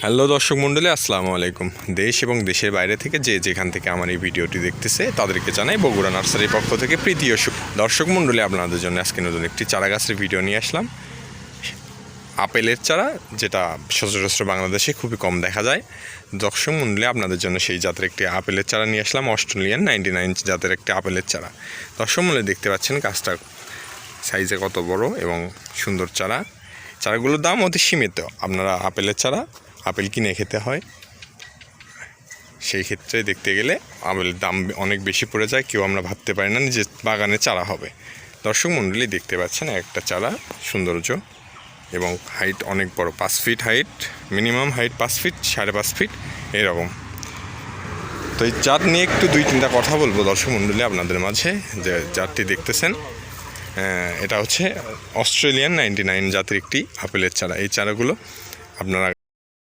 Hello দর্শক মণ্ডলী, আসসালামু আলাইকুম। দেশ এবং দেশের বাইরে থেকে যেখান থেকে আমার এই ভিডিওটি দেখতেছে তাদেরকে জানাই বগুড়া নার্সারির পক্ষ থেকে প্রীতি ও দর্শক মণ্ডলী, আপনাদের জন্য আজকে নতুন একটি চারা গাছের ভিডিও নিয়ে আসলাম। আপেলের চারা, যেটা সচরাচর বাংলাদেশে খুবই কম দেখা যায়। দর্শক মণ্ডলী, আপনাদের জন্য সেই জাতের একটি আপেলের চারা নিয়ে আসলাম, অস্ট্রেলিয়ান 99 জাতের একটি আপেলের চারা। দর্শক মণ্ডলী, দেখতে পাচ্ছেন গাছটা সাইজে কত বড় এবং সুন্দর চারা। চারাগুলোর দাম অতি সীমিত। আপনারা আপেলের চারা আপেল কিনে খেতে হয়, সেই ক্ষেত্রে দেখতে গেলে আপেলের দাম অনেক বেশি পড়ে যায়। কেউ আমরা ভাবতে পারি না যে বাগানে চারা হবে। দর্শক মণ্ডলী, দেখতে পাচ্ছেন একটা চারা সৌন্দর্য এবং হাইট অনেক বড়, 5 feet height, minimum height 5 feet, 5.5 feet এরকম। তো এই জাত নিয়ে একটু 2-3টা কথা বলবো দর্শক মণ্ডলী আপনাদের মাঝে। যে জাতটি দেখতেছেন, এটা হচ্ছে অস্ট্রেলিয়ান 99 জাতের একটি আপেলের চারা। এই চারাগুলো আপনারা